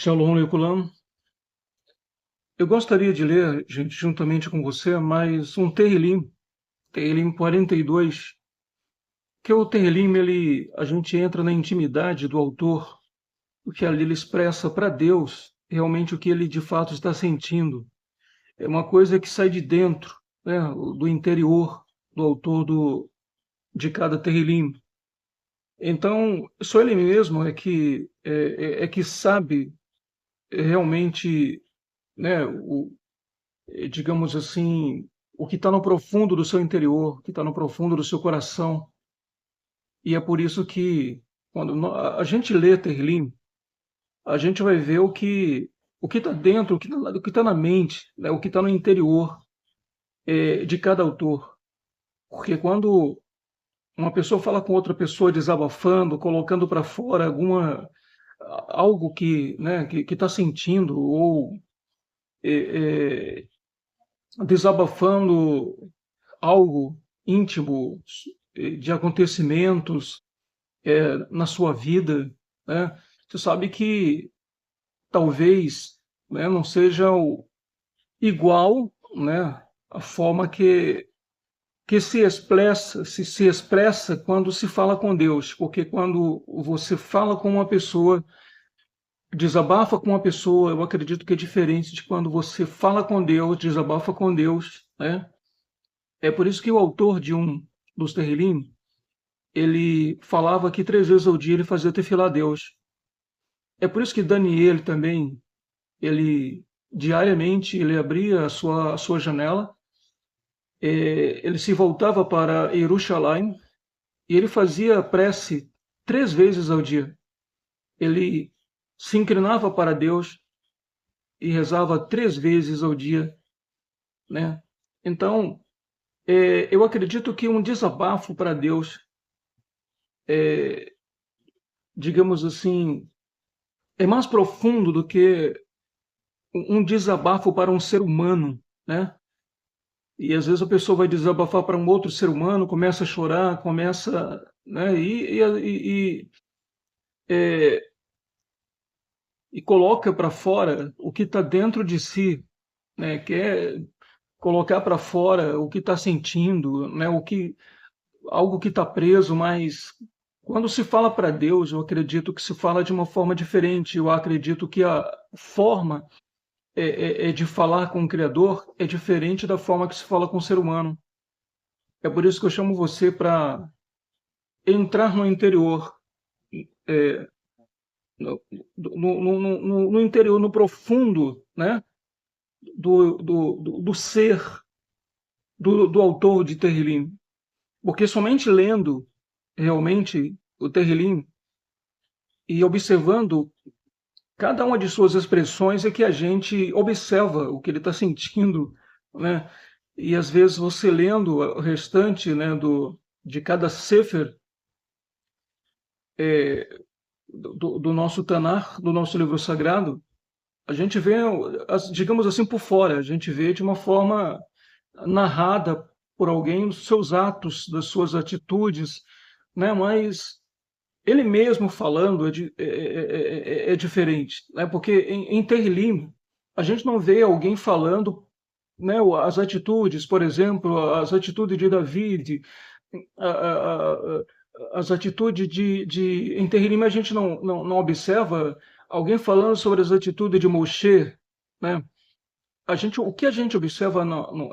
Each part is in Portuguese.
Shalom, Leculam. Eu gostaria de ler, gente, juntamente com você, mais um Terrilim 42, que o Terrilim, a gente entra na intimidade do autor, porque ali ele expressa para Deus realmente o que ele de fato está sentindo. É uma coisa que sai de dentro, né, do interior do autor de cada Terrilim. Então, só ele mesmo é que sabe realmente, né, digamos assim, o que está no profundo do seu interior, o que está no profundo do seu coração. E é por isso que, quando a gente lê Terlim, a gente vai ver o que está dentro, o que está na mente, né, o que está no interior de cada autor. Porque quando uma pessoa fala com outra pessoa desabafando, colocando para fora algo que né, que está sentindo, ou é, é, desabafando algo íntimo de acontecimentos na sua vida, né? Você sabe que talvez, né, não seja igual, né, a forma que se expressa quando se fala com Deus, porque quando você fala com uma pessoa, desabafa com uma pessoa, eu acredito que é diferente de quando você fala com Deus, desabafa com Deus, né? É por isso que o autor de um dos Terrilim, ele falava que 3 vezes ao dia ele fazia tefilá a Deus. É por isso que Daniel também, ele diariamente ele abria a sua janela, ele se voltava para Jerusalém e ele fazia prece 3 vezes ao dia. Ele se inclinava para Deus e rezava 3 vezes ao dia, né? Então, eu acredito que um desabafo para Deus, digamos assim, é mais profundo do que um desabafo para um ser humano, né? E às vezes a pessoa vai desabafar para um outro ser humano, começa a chorar, começa, né? É, e coloca para fora o que está dentro de si, né? Quer colocar para fora o que está sentindo, né? Algo que está preso, mas quando se fala para Deus, eu acredito que se fala de uma forma diferente. Eu acredito que a forma de falar com o Criador é diferente da forma que se fala com o ser humano. É por isso que eu chamo você para entrar no interior, é, no, no interior, no profundo, né, do ser do autor de Terrilim. Porque somente lendo realmente o Terrilim e observando cada uma de suas expressões é que a gente observa o que ele está sentindo, né? E às vezes você lendo o restante, né, de cada sefer do nosso Tanar, do nosso livro sagrado, a gente vê, digamos assim, por fora, a gente vê de uma forma narrada por alguém os seus atos, das suas atitudes, né? Mas ele mesmo falando é diferente, né? Porque em Terrilim a gente não vê alguém falando, né, as atitudes, por exemplo, as atitudes de David, a- a- a- as atitudes em Terrilim a gente não observa alguém falando sobre as atitudes de Moshe, né? O que a gente observa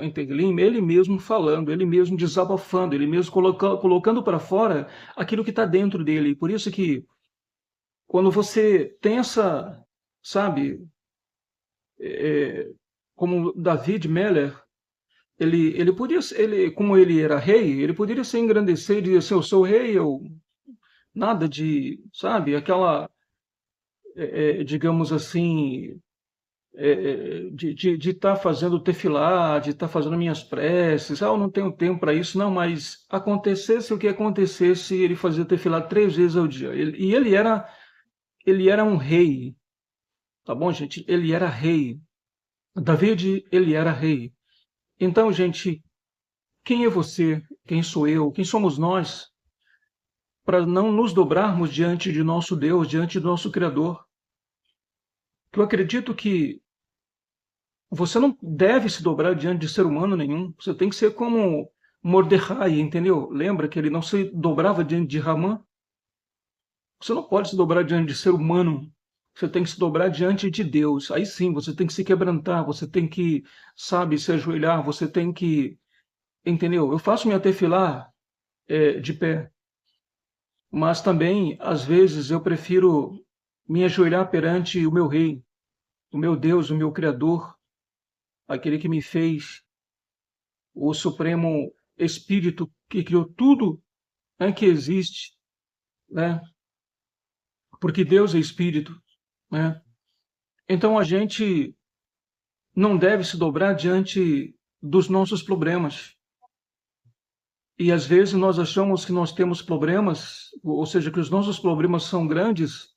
em Teglim, ele mesmo falando, ele mesmo desabafando, ele mesmo colocando para fora aquilo que está dentro dele. Por isso que quando você tem essa, sabe, como David Meller, ele podia, como ele era rei, ele poderia se engrandecer e dizer assim, eu sou rei, eu nada de, sabe, aquela, digamos assim, de estar fazendo tefilá, de estar fazendo minhas preces. Eu não tenho tempo para isso, não, mas acontecesse o que acontecesse, ele fazia tefilá 3 vezes ao dia. E ele era um rei, tá bom, gente? Ele era rei. David, ele era rei. Então, gente, quem é você? Quem sou eu? Quem somos nós para não nos dobrarmos diante de nosso Deus, diante do nosso Criador? que eu acredito que você não deve se dobrar diante de ser humano nenhum. Você tem que ser como Mordecai, entendeu? Lembra que ele não se dobrava diante de Ramã? Você não pode se dobrar diante de ser humano. Você tem que se dobrar diante de Deus. Aí sim, você tem que se quebrantar, você tem que, sabe, se ajoelhar, você tem que, entendeu? Eu faço minha tefilá de pé, mas também, às vezes, eu prefiro me ajoelhar perante o meu Rei, o meu Deus, o meu Criador, aquele que me fez, o Supremo Espírito que criou tudo, né, que existe, né? Porque Deus é Espírito, né? Então a gente não deve se dobrar diante dos nossos problemas. E às vezes nós achamos que nós temos problemas, ou seja, que os nossos problemas são grandes,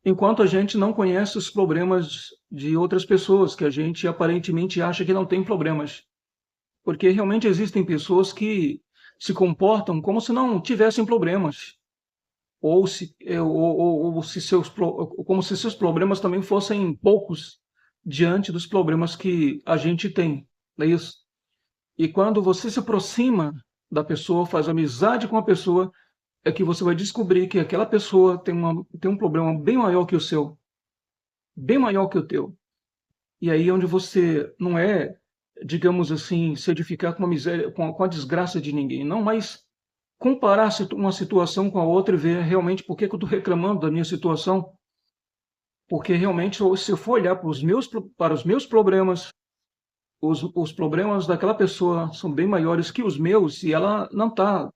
enquanto a gente não conhece os problemas de outras pessoas, que a gente aparentemente acha que não tem problemas. Porque realmente existem pessoas que se comportam como se não tivessem problemas, ou se como se seus problemas também fossem poucos diante dos problemas que a gente tem, não é isso? E quando você se aproxima da pessoa, faz amizade com a pessoa, é que você vai descobrir que aquela pessoa tem um problema bem maior que o seu, bem maior que o teu. E aí é onde você não é, digamos assim, se edificar com a miséria, com a desgraça de ninguém, não, mas comparar uma situação com a outra e ver realmente por que que eu estou reclamando da minha situação, porque realmente se eu for olhar para os meus problemas, os problemas daquela pessoa são bem maiores que os meus e ela não está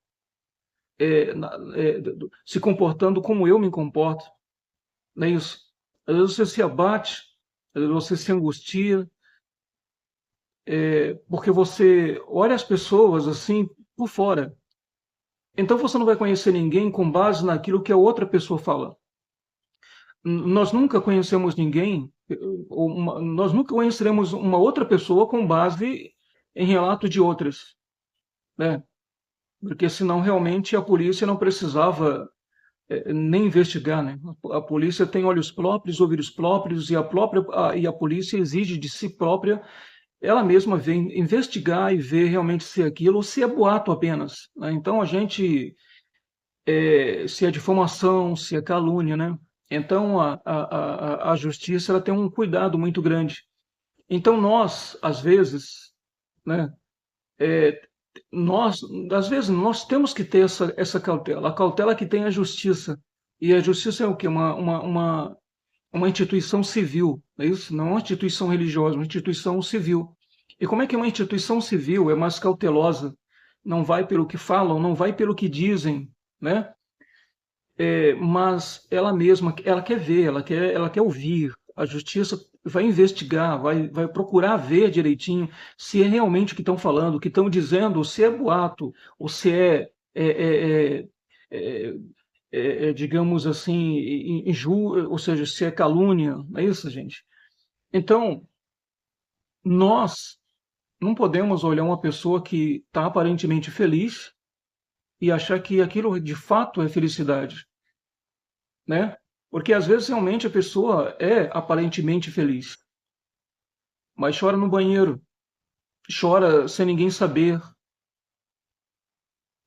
se comportando como eu me comporto, não é isso? Às vezes você se abate, às vezes você se angustia, porque você olha as pessoas assim por fora. Então você não vai conhecer ninguém com base naquilo que a outra pessoa fala. Nós nunca conhecemos ninguém, nós nunca conheceremos uma outra pessoa com base em relato de outras, né? Porque senão realmente a polícia não precisava nem investigar, né? A polícia tem olhos próprios, ouvidos próprios, e a polícia exige de si própria, ela mesma vem investigar e ver realmente se é aquilo ou se é boato apenas, né? Então a gente, se é difamação, se é calúnia, né? Então a justiça ela tem um cuidado muito grande. Então nós, às vezes, né, é, nós, às vezes, nós temos que ter essa cautela, a cautela que tem a justiça. E a justiça é o quê? Uma instituição civil, é isso? Não é uma instituição religiosa, uma instituição civil. E como é que uma instituição civil é mais cautelosa? Não vai pelo que falam, não vai pelo que dizem, né? Mas ela mesma, ela quer ver, ela quer ouvir. A justiça vai investigar, vai procurar ver direitinho se é realmente o que estão falando, o que estão dizendo, ou se é boato, ou se é, digamos assim, ou seja, se é calúnia, não é isso, gente? Então, nós não podemos olhar uma pessoa que está aparentemente feliz e achar que aquilo de fato é felicidade, né? Porque às vezes realmente a pessoa é aparentemente feliz, mas chora no banheiro, chora sem ninguém saber.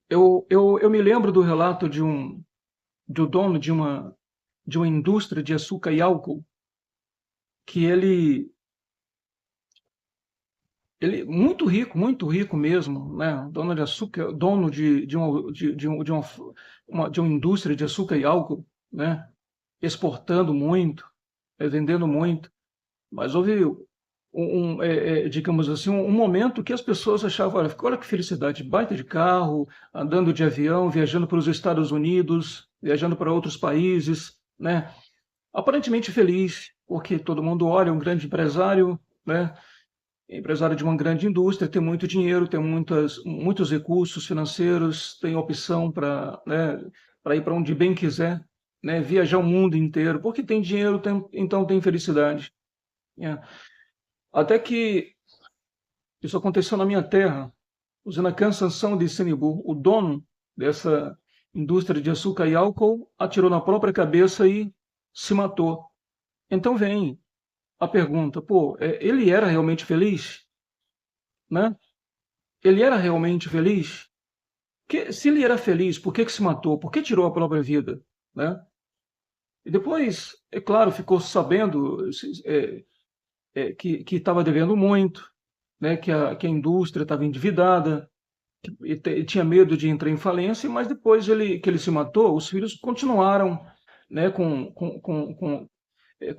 Eu me lembro do relato do dono de uma indústria de açúcar e álcool, que ele muito rico mesmo, né? Dono de açúcar, dono de uma indústria de açúcar e álcool, né? Exportando muito, vendendo muito. Mas houve digamos assim, um momento que as pessoas achavam, olha que felicidade, baita de carro, andando de avião, viajando para os Estados Unidos, viajando para outros países, né? Aparentemente feliz, porque todo mundo olha, um grande empresário, né? Empresário de uma grande indústria, tem muito dinheiro, tem muitos recursos financeiros, tem opção para, né, para ir para onde bem quiser, né? Viajar o mundo inteiro, porque tem dinheiro, então tem felicidade. É. Até que isso aconteceu na minha terra, usando a Cansanção de Senibu. O dono dessa indústria de açúcar e álcool atirou na própria cabeça e se matou. Então vem a pergunta, pô, ele era realmente feliz, né? Ele era realmente feliz? Se ele era feliz, por que que se matou? Por que tirou a própria vida, né? E depois, é claro, ficou sabendo que estava devendo muito, né? Que a indústria estava endividada, e tinha medo de entrar em falência, mas depois que ele se matou, os filhos continuaram, né, com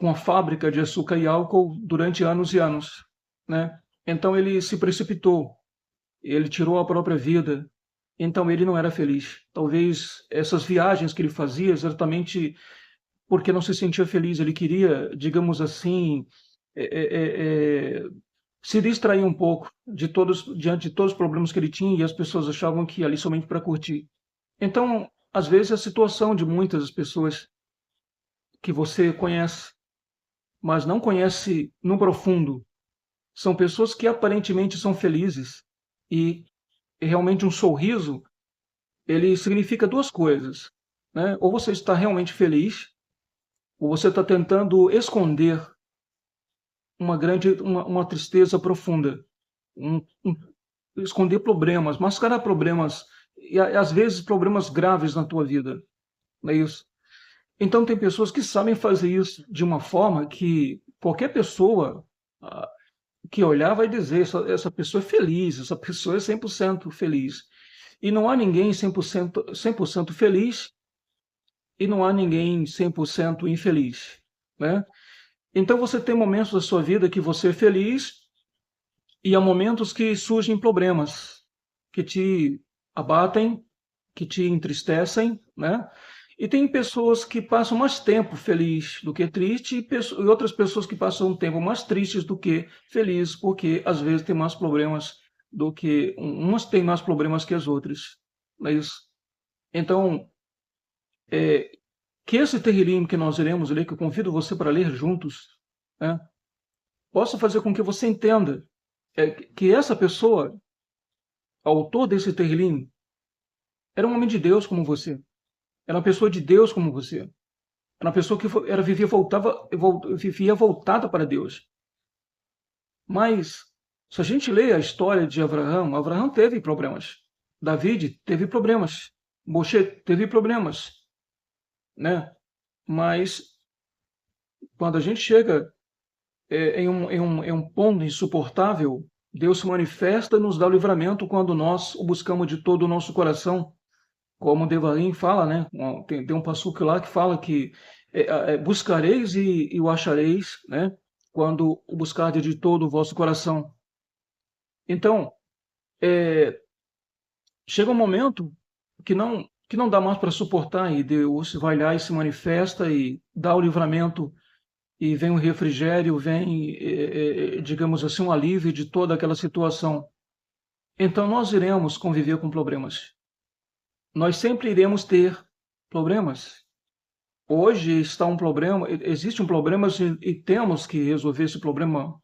a fábrica de açúcar e álcool durante anos e anos, né? Então ele se precipitou, ele tirou a própria vida, então ele não era feliz. Talvez essas viagens que ele fazia exatamente porque não se sentia feliz, ele queria, digamos assim, é, é, é, se distrair um pouco diante de todos os problemas que ele tinha e as pessoas achavam que ia ali somente para curtir. Então, às vezes a situação de muitas das pessoas que você conhece, mas não conhece no profundo, são pessoas que aparentemente são felizes e realmente um sorriso, ele significa duas coisas, né? Ou você está realmente feliz, ou você está tentando esconder uma tristeza profunda, um esconder problemas, mascarar problemas e às vezes problemas graves na tua vida, não é isso? Então tem pessoas que sabem fazer isso de uma forma que qualquer pessoa ah, que olhar vai dizer, essa pessoa é feliz, essa pessoa é 100% feliz. E não há ninguém 100% feliz e não há ninguém 100% infeliz, né? Então você tem momentos da sua vida que você é feliz e há momentos que surgem problemas que te abatem, que te entristecem, né? E tem pessoas que passam mais tempo feliz do que triste e outras pessoas que passam um tempo mais tristes do que felizes, porque às vezes tem mais problemas do que umas têm mais problemas que as outras, não é isso? Então, que esse Terrilim que nós iremos ler, que eu convido você para ler juntos, né, possa fazer com que você entenda que essa pessoa, autor desse Terrilim, era um homem de Deus como você. Era uma pessoa de Deus como você. Era uma pessoa que vivia voltada para Deus. Mas, se a gente lê a história de Abraão, Abraão teve problemas. David teve problemas. Moshe teve problemas, né? Mas, quando a gente chega em um ponto insuportável, Deus se manifesta e nos dá o livramento quando nós o buscamos de todo o nosso coração. Como o Devarim fala, né? Tem um passuco lá que fala que buscareis e o achareis, né? Quando o buscardes de todo o vosso coração. Então, chega um momento que não dá mais para suportar e Deus vai lá e se manifesta e dá o livramento e vem um refrigério, vem, digamos assim, um alívio de toda aquela situação. Então, nós iremos conviver com problemas. Nós sempre iremos ter problemas. Hoje está um problema, existe um problema e temos que resolver esse problema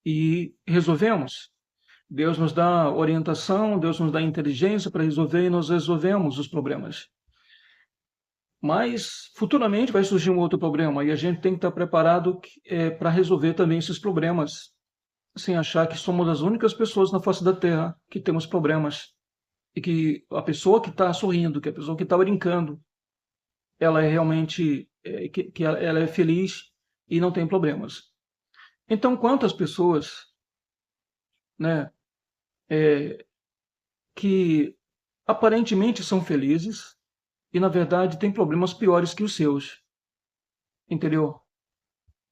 e resolvemos. Deus nos dá orientação, Deus nos dá inteligência para resolver e nós resolvemos os problemas. Mas futuramente vai surgir um outro problema e a gente tem que estar preparado para resolver também esses problemas, sem achar que somos as únicas pessoas na face da Terra que temos problemas e que a pessoa que está sorrindo, que a pessoa que está brincando, ela é realmente que ela é feliz e não tem problemas. Então, quantas pessoas, né, que aparentemente são felizes e na verdade têm problemas piores que os seus, entendeu?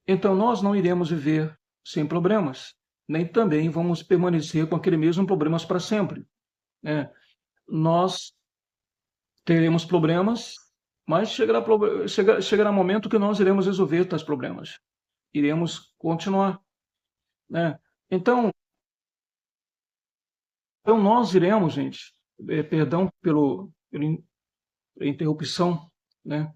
Então, nós não iremos viver sem problemas, nem também vamos permanecer com aquele mesmo problemas para sempre, né? Nós teremos problemas, mas chegará um momento que nós iremos resolver tais problemas. Iremos continuar, né? Então, nós iremos, gente, perdão pela interrupção, né?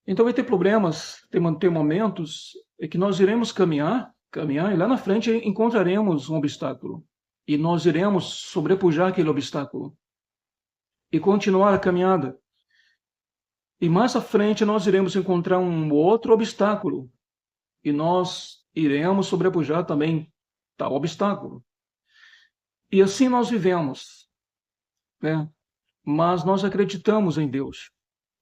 Então vai ter problemas, ter momentos em que nós iremos caminhar e lá na frente encontraremos um obstáculo e nós iremos sobrepujar aquele obstáculo e continuar a caminhada. E mais à frente nós iremos encontrar um outro obstáculo e nós iremos sobrepujar também tal obstáculo. E assim nós vivemos, né? Mas nós acreditamos em Deus.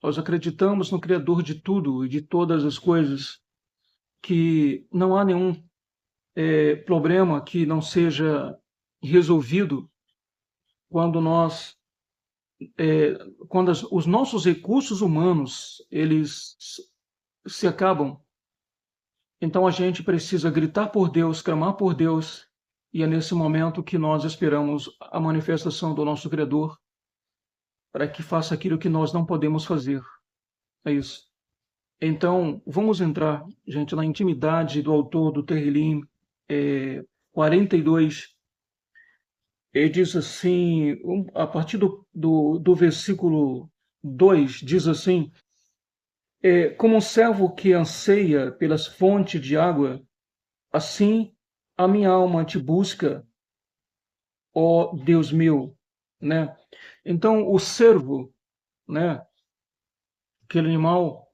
Nós acreditamos no Criador de tudo e de todas as coisas, que não há nenhum problema que não seja resolvido quando nós, quando os nossos recursos humanos eles se acabam. Então a gente precisa gritar por Deus, clamar por Deus, e é nesse momento que nós esperamos a manifestação do nosso Criador para que faça aquilo que nós não podemos fazer. É isso. Então, vamos entrar, gente, na intimidade do autor do Terrilim 42. Ele diz assim, a partir do versículo 2, diz assim: como um servo que anseia pelas fontes de água, assim a minha alma te busca, ó Deus meu, né? Então, o servo, né, aquele animal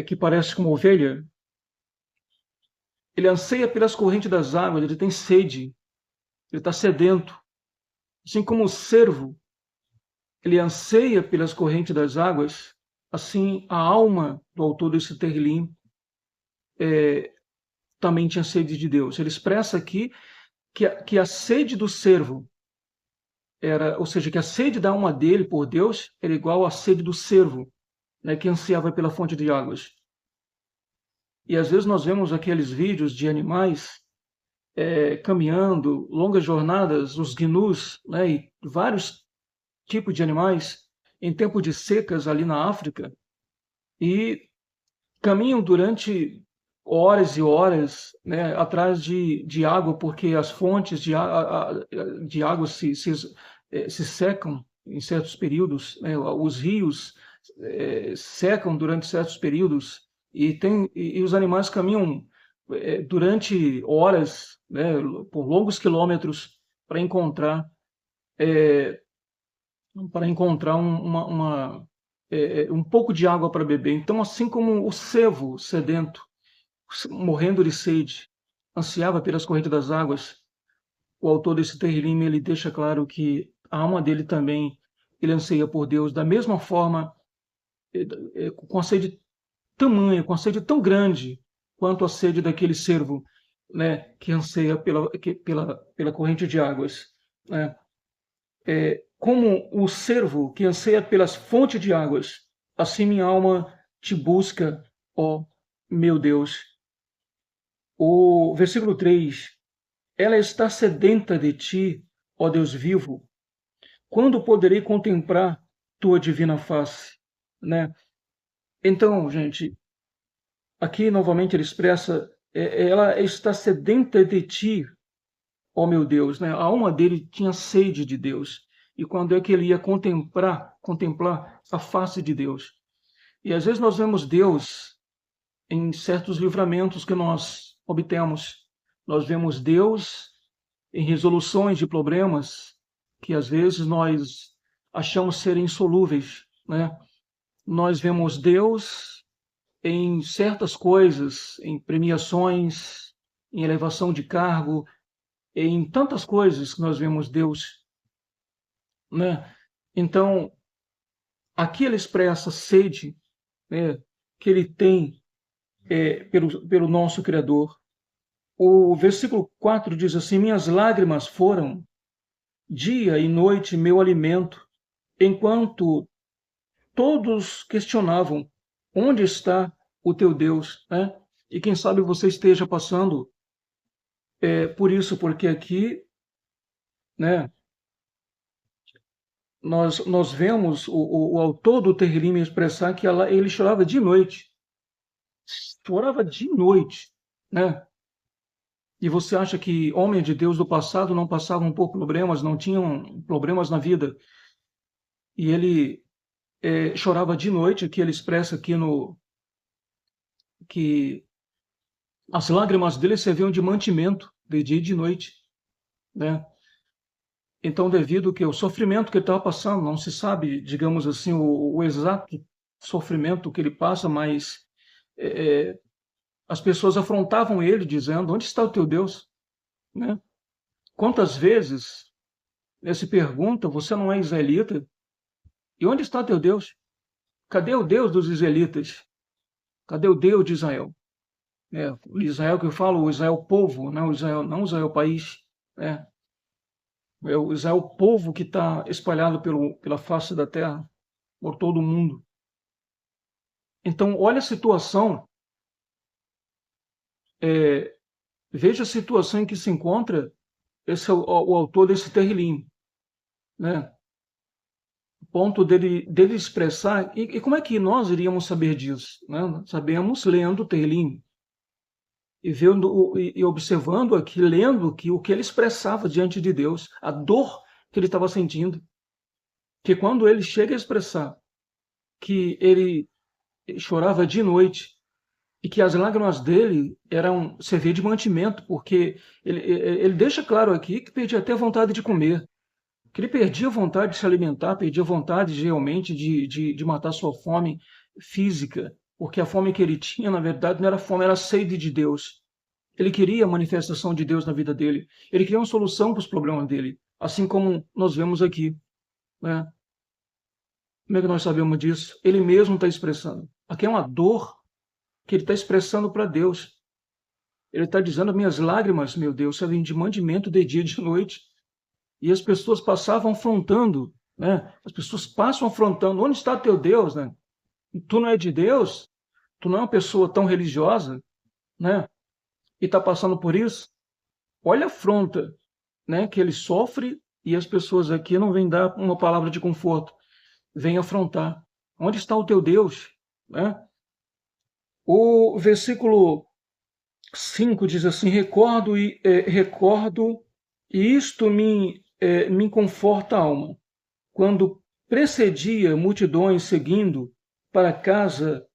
que parece com uma ovelha, ele anseia pelas correntes das águas, ele tem sede, ele está sedento. Assim como o servo, ele anseia pelas correntes das águas, assim a alma do autor desse Terrilim também tinha sede de Deus. Ele expressa aqui que a sede do servo era, ou seja, que a sede da alma dele por Deus era igual à sede do servo, né, que ansiava pela fonte de águas. E às vezes nós vemos aqueles vídeos de animais caminhando longas jornadas, os gnus, né, e vários tipos de animais em tempo de secas ali na África, e caminham durante horas e horas, né, atrás de água, porque as fontes de água se secam em certos períodos, né, os rios secam durante certos períodos, e os animais caminham durante horas, né, por longos quilômetros, para encontrar um pouco de água para beber. Então, assim como o cervo sedento, morrendo de sede, ansiava pelas correntes das águas, o autor desse Terrilim, ele deixa claro que a alma dele também, ele anseia por Deus da mesma forma, com a sede tamanha, com a sede tão grande quanto a sede daquele cervo, né, que anseia pela corrente de águas, né? Como o cervo que anseia pelas fontes de águas, assim minha alma te busca, ó meu Deus. O versículo 3: ela está sedenta de ti, ó Deus vivo. Quando poderei contemplar tua divina face? Né? Então, gente, aqui novamente ele expressa, ela está sedenta de ti, ó meu Deus. Né? A alma dele tinha sede de Deus. E quando é que ele ia contemplar a face de Deus? E às vezes nós vemos Deus em certos livramentos que nós obtemos. Nós vemos Deus em resoluções de problemas que às vezes nós achamos serem insolúveis, né? Nós vemos Deus em certas coisas, em premiações, em elevação de cargo, em tantas coisas que nós vemos Deus, né? Então, aqui ele expressa sede, né, que ele tem pelo nosso Criador. O versículo 4 diz assim: minhas lágrimas foram dia e noite meu alimento, enquanto todos questionavam: onde está o teu Deus? Né? E quem sabe você esteja passando por isso, porque aqui, né, nós vemos o autor do Terrilim expressar que ele chorava de noite. Chorava de noite, né? E você acha que homens de Deus do passado não passavam por problemas, não tinham problemas na vida? E ele chorava de noite, que ele expressa aqui que as lágrimas dele serviam de mantimento de dia e de noite, né? Então, devido que o sofrimento que ele estava passando, não se sabe, digamos assim, o exato sofrimento que ele passa, mas é, é, as pessoas afrontavam ele dizendo: onde está o teu Deus? Né? Quantas vezes se pergunta: você não é israelita? E onde está teu Deus? Cadê o Deus dos israelitas? Cadê o Deus de Israel? O Israel que eu falo, o Israel povo, não o Israel, não o Israel país. É, é o Israel povo que está espalhado pela face da terra, por todo o mundo. Então, olha a situação, é, veja a situação em que se encontra o autor desse Terrilim, né? O ponto dele expressar, e como é que nós iríamos saber disso? Né? Sabemos lendo o Terrilim, e vendo e observando aqui, lendo que o que ele expressava diante de Deus, a dor que ele estava sentindo, que quando ele chega a expressar que ele chorava de noite e que as lágrimas dele eram servir de mantimento, porque ele deixa claro aqui que perdia até a vontade de comer, que ele perdia a vontade de se alimentar, perdia a vontade realmente de matar sua fome física, porque a fome que ele tinha, na verdade, não era fome, era sede de Deus. Ele queria a manifestação de Deus na vida dele. Ele queria uma solução para os problemas dele, assim como nós vemos aqui, né? Como é que nós sabemos disso? Ele mesmo está expressando. Aqui é uma dor que ele está expressando para Deus. Ele está dizendo: minhas lágrimas, meu Deus, servem de mantimento de dia e de noite. E as pessoas passavam afrontando, né? As pessoas passam afrontando. Onde está teu Deus, né? Tu não é de Deus? Tu não é uma pessoa tão religiosa, né? E está passando por isso? Olha a afronta, né, que ele sofre, e as pessoas aqui não vêm dar uma palavra de conforto, vêm afrontar. Onde está o teu Deus? Né? O versículo 5 diz assim: recordo, e isto me conforta a alma. Quando precedia multidões seguindo para a casa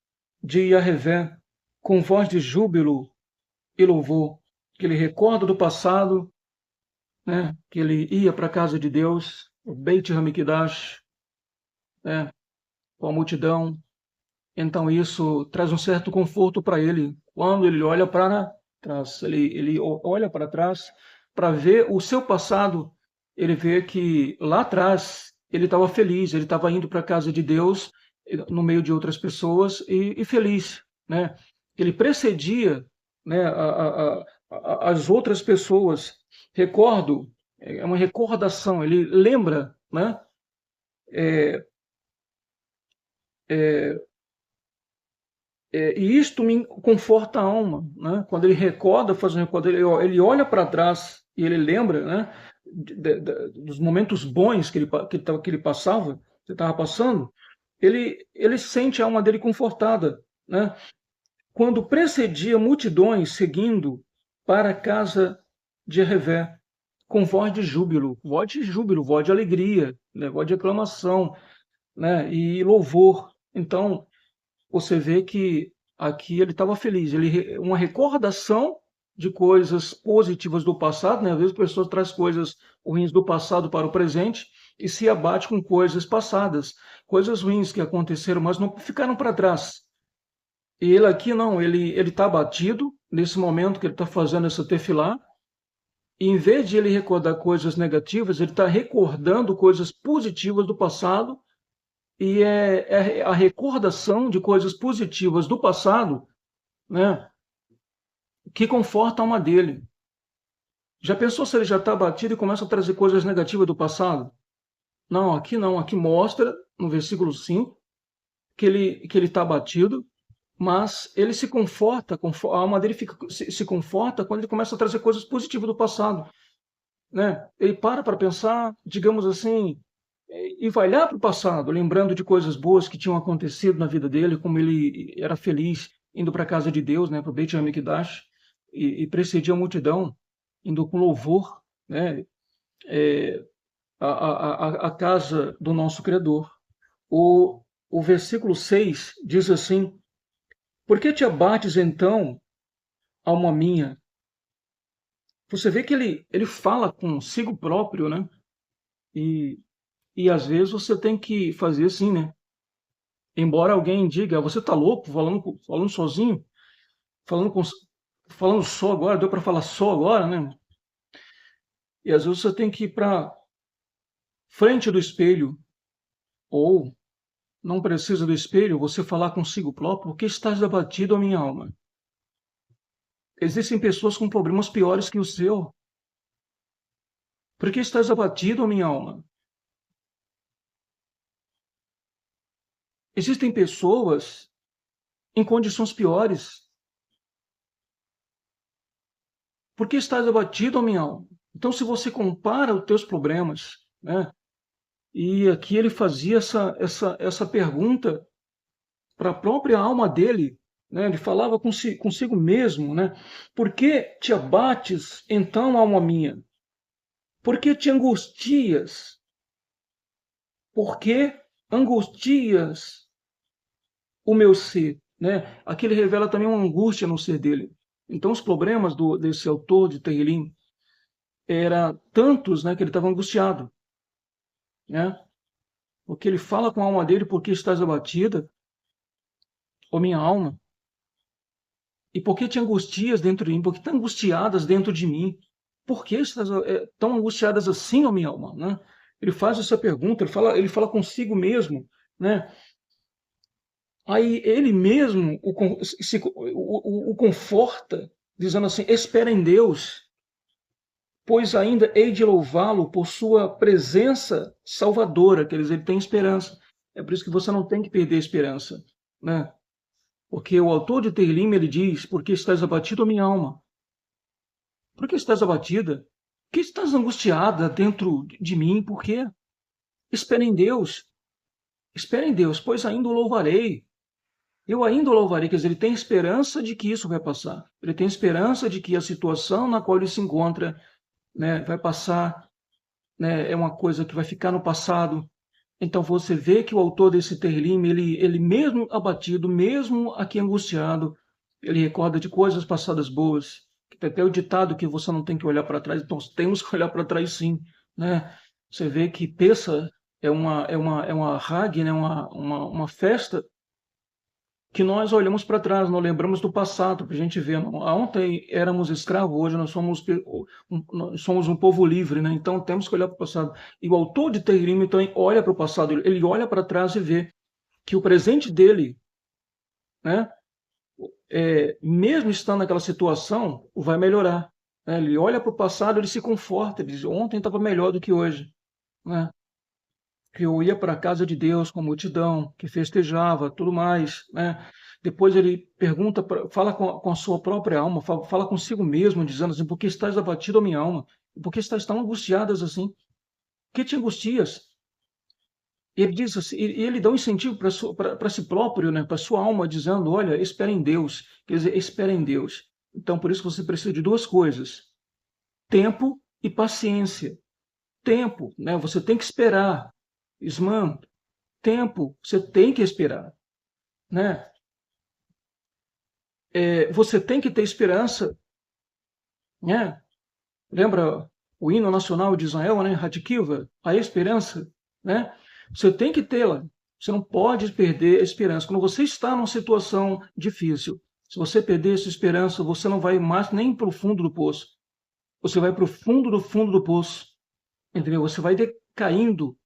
de Yahvé, com voz de júbilo e louvor, que ele recorda do passado, né, que ele ia para a casa de Deus, o Beit Hamikdash, né, com a multidão. Então isso traz um certo conforto para ele quando ele olha para trás. Ele olha para trás para ver o seu passado. Ele vê que lá atrás ele estava feliz, ele estava indo para a casa de Deus no meio de outras pessoas e feliz, né? Ele precedia, né, as outras pessoas. Recordo, é uma recordação. Ele lembra, né? É, é, e isto me conforta a alma, né? Quando ele recorda, faz um recordo, ele olha para trás e ele lembra, né, dos momentos bons que ele passava, que estava passando, ele sente a alma dele confortada, né? Quando precedia multidões seguindo para a casa de Revé, com voz de alegria, né? Voz de aclamação, né? E louvor. Então, você vê que aqui ele estava feliz, uma recordação de coisas positivas do passado, né? Às vezes as pessoas trazem coisas ruins do passado para o presente e se abate com coisas passadas, coisas ruins que aconteceram, mas não ficaram para trás. E ele aqui não, ele está abatido nesse momento que ele está fazendo essa tefilá, e em vez de ele recordar coisas negativas, ele está recordando coisas positivas do passado, e é a recordação de coisas positivas do passado, né, que conforta a alma dele. Já pensou se ele já está abatido e começa a trazer coisas negativas do passado? Não. Aqui mostra, no versículo 5, que ele está abatido, mas ele se conforta, a alma dele se conforta quando ele começa a trazer coisas positivas do passado, né? Ele para pensar, digamos assim, e vai lá para o passado, lembrando de coisas boas que tinham acontecido na vida dele, como ele era feliz indo para a casa de Deus, né, para o Beit HaMikdash, e precedia a multidão, indo com louvor, né, é, a casa do nosso Criador. O versículo 6 diz assim: por que te abates então, alma minha? Você vê que ele fala consigo próprio, né? E, e às vezes você tem que fazer assim, né? Embora alguém diga, você tá louco, falando sozinho, falando com, falando só agora, deu para falar só agora, né? E às vezes você tem que ir para frente do espelho, ou não precisa do espelho, você falar consigo próprio, porque estás abatido a minha alma. Existem pessoas com problemas piores que o seu. Por que estás abatido a minha alma? Existem pessoas em condições piores. Por que estás abatido, minha alma? Então, se você compara os teus problemas, né? E aqui ele fazia essa pergunta para a própria alma dele, né? Ele falava consigo mesmo, né? Por que te abates, então, alma minha? Por que te angustias? Por que angustias o meu ser, né? Aqui ele revela também uma angústia no ser dele. Então, os problemas desse autor de Tehillim era tantos, né, que ele estava angustiado, né? Porque ele fala com a alma dele, porque estás abatida, ó minha alma, e por que te angustias dentro de mim? Por que estão angustiadas dentro de mim? Por que estás tão angustiadas assim, ó minha alma, né? Ele faz essa pergunta, ele fala consigo mesmo, né? Aí ele mesmo o conforta, dizendo assim: espera em Deus, pois ainda hei de louvá-lo por sua presença salvadora, quer dizer, ele tem esperança. É por isso que você não tem que perder a esperança, né? Porque o autor de Tehillim, ele diz: por que estás abatido, minha alma? Por que estás abatida? Por que estás angustiada dentro de mim? Por quê? Espera em Deus. Espera em Deus, pois ainda o louvarei. Eu ainda o louvarei. Quer dizer, ele tem esperança de que isso vai passar. Ele tem esperança de que a situação na qual ele se encontra, né, vai passar, né, é uma coisa que vai ficar no passado. Então você vê que o autor desse Tehillim, ele mesmo abatido, mesmo aqui angustiado, ele recorda de coisas passadas boas. Tem até o ditado que você não tem que olhar para trás, então temos que olhar para trás sim, né? Você vê que Pessa é uma Hag, né? Uma festa que nós olhamos para trás, nós lembramos do passado, para a gente ver. Ontem éramos escravos, hoje nós somos um povo livre, né? Então temos que olhar para o passado. E o autor de Tehillim também olha para o passado, ele olha para trás e vê que o presente dele, né, mesmo estando naquela situação, vai melhorar, né? Ele olha para o passado, ele se conforta, ele diz: ontem estava melhor do que hoje, né? Que eu ia para a casa de Deus com a multidão, que festejava, tudo mais, né? Depois ele pergunta, fala com a sua própria alma, fala consigo mesmo, dizendo assim: por que estás abatido, minha alma? Por que estás tão angustiadas assim? Por que te angustias? Ele diz assim, e ele dá um incentivo para si próprio, né, para sua alma, dizendo: olha, espera em Deus. Quer dizer, espera em Deus. Então, por isso você precisa de duas coisas: tempo e paciência. Tempo, né? Você tem que esperar. Ismã, tempo, você tem que esperar, né? Você tem que ter esperança, né? Lembra o hino nacional de Israel, né? Hatikiva, a esperança, né? Você tem que tê-la. Você não pode perder a esperança. Quando você está numa situação difícil, se você perder essa esperança, você não vai mais nem para o fundo do poço. Você vai para o fundo do poço, entendeu? Você vai decaindo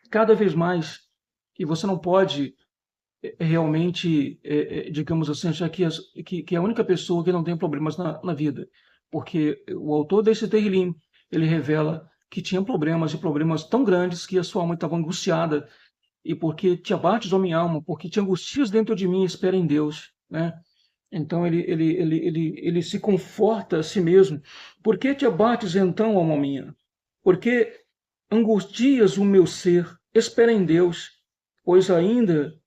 cada vez mais e você não pode realmente, digamos assim, achar que é a única pessoa que não tem problemas na vida. Porque o autor desse Tehillim, ele revela que tinha problemas e problemas tão grandes que a sua alma estava angustiada. E porque te abates, ó minha alma, porque te angustias dentro de mim, espera em Deus, né? Então ele se conforta a si mesmo. Por que te abates então, alma minha? Porque angustias o meu ser, espera em Deus, pois ainda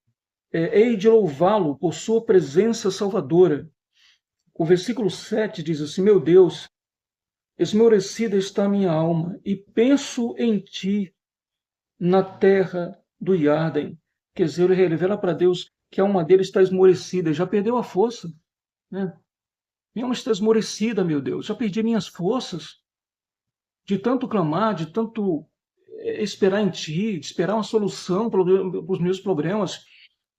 hei de louvá-lo por sua presença salvadora. O versículo 7 diz assim: meu Deus, esmorecida está a minha alma, e penso em ti na terra do Iarden. Quer dizer, ele revela para Deus que a alma dele está esmorecida, já perdeu a força, né? Minha alma está esmorecida, meu Deus, já perdi minhas forças de tanto clamar, de tanto esperar em Ti, esperar uma solução para os meus problemas,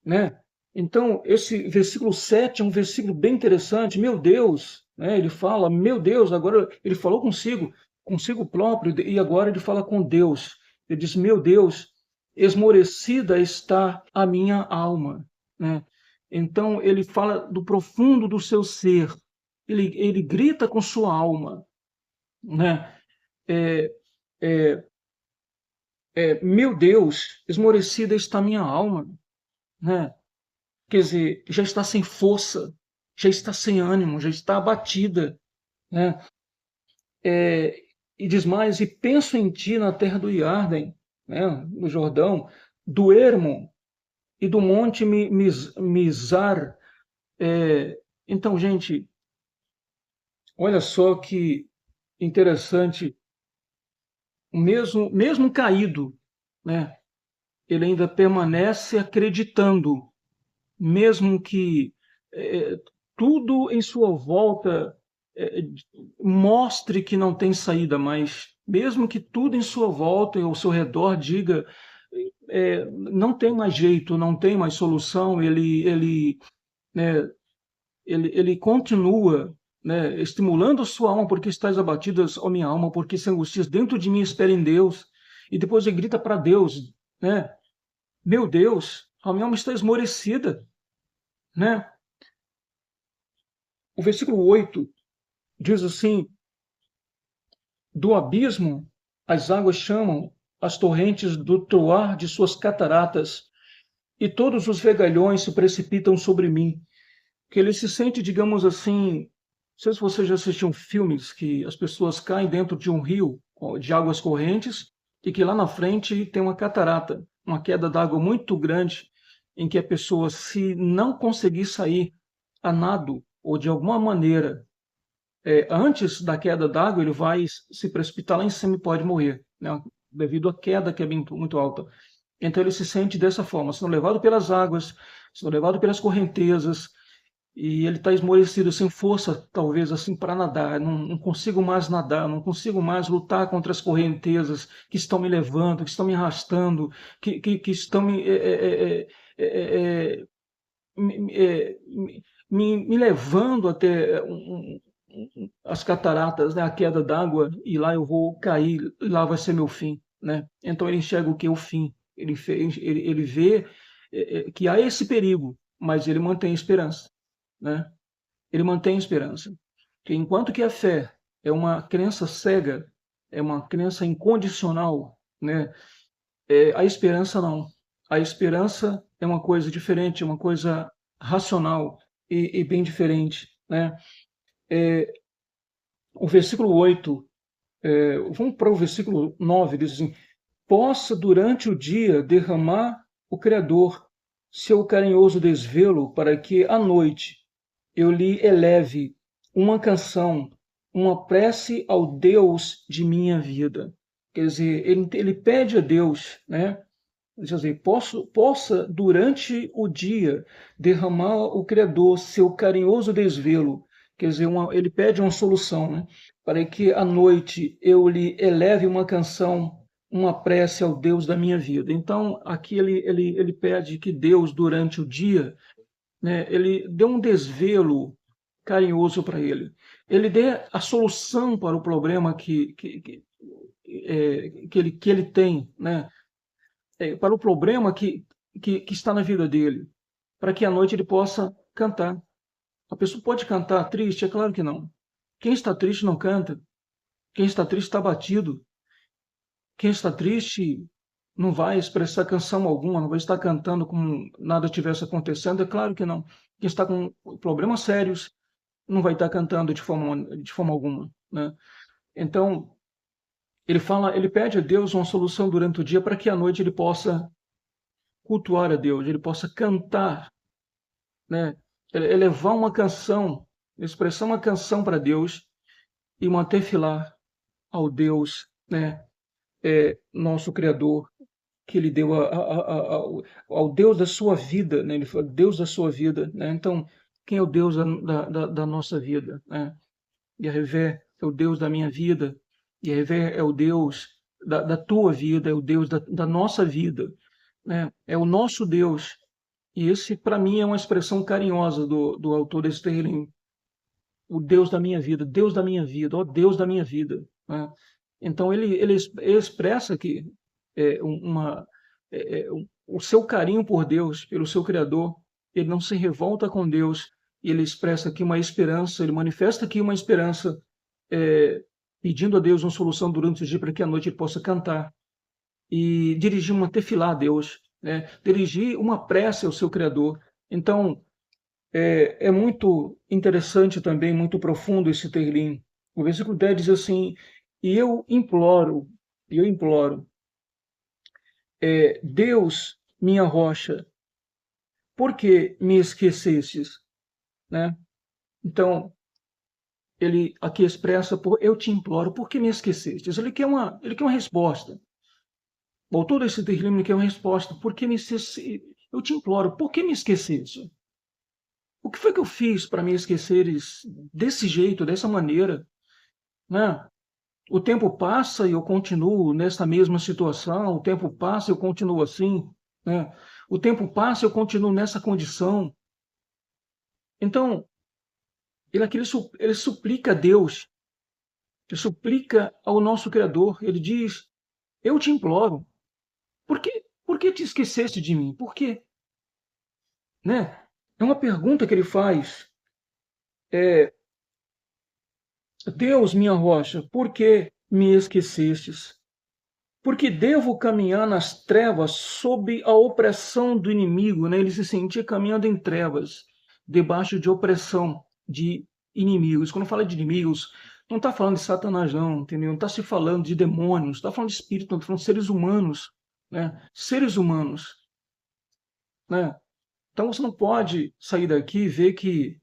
né? Então, esse versículo 7 é um versículo bem interessante. Meu Deus, né? Ele fala, meu Deus, agora ele falou consigo próprio, e agora ele fala com Deus. Ele diz, meu Deus, esmorecida está a minha alma, né? Então, ele fala do profundo do seu ser. Ele grita com sua alma, né? É, é, meu Deus, esmorecida está a minha alma, né? Quer dizer, já está sem força, já está sem ânimo, já está abatida, né? É, e diz mais, e penso em ti na terra do Iarden, né? No Jordão, do Hermon e do monte Mizar. Então, gente, olha só que interessante, mesmo caído, né? Ele ainda permanece acreditando, mesmo que eh, tudo em sua volta eh, mostre que não tem saída mais, mesmo que tudo em sua volta e ao seu redor diga não tem mais jeito, não tem mais solução, né, ele continua, né, estimulando a sua alma, porque estás abatidas, ó minha alma, porque se angustias dentro de mim, espera em Deus, e depois ele grita para Deus, né, meu Deus, a minha alma está esmorecida, né? O versículo 8 diz assim: do abismo as águas chamam, as torrentes do troar de suas cataratas, e todos os vegalhões se precipitam sobre mim. Que ele se sente, digamos assim, não sei se você já assistiu filmes que as pessoas caem dentro de um rio de águas correntes e que lá na frente tem uma catarata, uma queda d'água muito grande, em que a pessoa, se não conseguir sair a nado ou de alguma maneira antes da queda d'água, ele vai se precipitar lá em cima e pode morrer, né? Devido à queda que é muito alta. Então ele se sente dessa forma, sendo levado pelas águas, sendo levado pelas correntezas, e ele está esmorecido, sem força, talvez assim, para nadar. Não consigo mais nadar, não consigo mais lutar contra as correntezas que estão me levando, que estão me arrastando, que estão me levando até as cataratas, né, a queda d'água, e lá eu vou cair, e lá vai ser meu fim, né? Então ele enxerga o que é o fim. Ele vê que há esse perigo, mas ele mantém a esperança, né? Ele mantém a esperança. Que enquanto que a fé é uma crença cega, é uma crença incondicional, né? A esperança não. A esperança é uma coisa diferente, é uma coisa racional e bem diferente, né? É, o versículo 8, vamos para o versículo 9, diz assim: possa durante o dia derramar o Criador seu carinhoso desvelo, para que à noite eu lhe eleve uma canção, uma prece ao Deus de minha vida. Quer dizer, ele pede a Deus, né? Quer dizer, possa durante o dia derramar o Criador seu carinhoso desvelo. Quer dizer, ele pede uma solução, né? Para que à noite eu lhe eleve uma canção, uma prece ao Deus da minha vida. Então, aqui ele pede que Deus, durante o dia, né, ele dê um desvelo carinhoso para ele. Ele dê a solução para o problema que ele tem, né? Para o problema que está na vida dele, para que à noite ele possa cantar. A pessoa pode cantar triste? É claro que não. Quem está triste não canta. Quem está triste está abatido. Quem está triste não vai expressar canção alguma, não vai estar cantando como nada tivesse acontecendo. É claro que não. Quem está com problemas sérios não vai estar cantando de forma alguma, né? Então, ele pede a Deus uma solução durante o dia para que à noite ele possa cultuar a Deus, ele possa cantar, né? Elevar uma canção, expressar uma canção para Deus e manter filar ao Deus, né? Nosso Criador, que ele deu ao Deus da sua vida, né? Ele falou, Deus da sua vida, né? Então, quem é o Deus da nossa vida, né? Yahvé é o Deus da minha vida, Yahvé é o Deus da tua vida, é o Deus da nossa vida, né? É o nosso Deus. E esse, para mim, é uma expressão carinhosa do autor desse terrelinho. O Deus da minha vida, ó Deus da minha vida, né? Então ele expressa que uma o seu carinho por Deus, pelo seu Criador. Ele não se revolta com Deus. Ele expressa aqui uma esperança, ele manifesta aqui uma esperança, é, pedindo a Deus uma solução durante o dia para que à noite ele possa cantar e dirigir uma tefilá a Deus, né? Dirigir uma prece ao seu Criador. Então, é muito interessante também, muito profundo esse terlim. O versículo 10 diz assim: e eu imploro, Deus, minha rocha, por que me esquecestes? Né? Então, ele aqui expressa, eu te imploro, por que me esquecestes? Ele quer uma resposta. O autor desse terlim quer uma resposta, por que me esqueceste? Eu te imploro, por que me esqueceste? O que foi que eu fiz para me esqueceres desse jeito, dessa maneira, né? O tempo passa e eu continuo nessa mesma situação, o tempo passa e eu continuo assim, né? O tempo passa e eu continuo nessa condição. Então, ele suplica a Deus, ele suplica ao nosso Criador, ele diz: eu te imploro, por que te esqueceste de mim? Por quê? Né? É uma pergunta que ele faz. É, Deus, minha rocha, por que me esquecestes? Porque devo caminhar nas trevas sob a opressão do inimigo, né? Ele se sentia caminhando em trevas, debaixo de opressão de inimigos. Quando fala de inimigos, não está falando de Satanás, não, entendeu? Não está se falando de demônios, está falando de espírito, não está falando de seres humanos, né? Seres humanos, né? Então você não pode sair daqui e ver que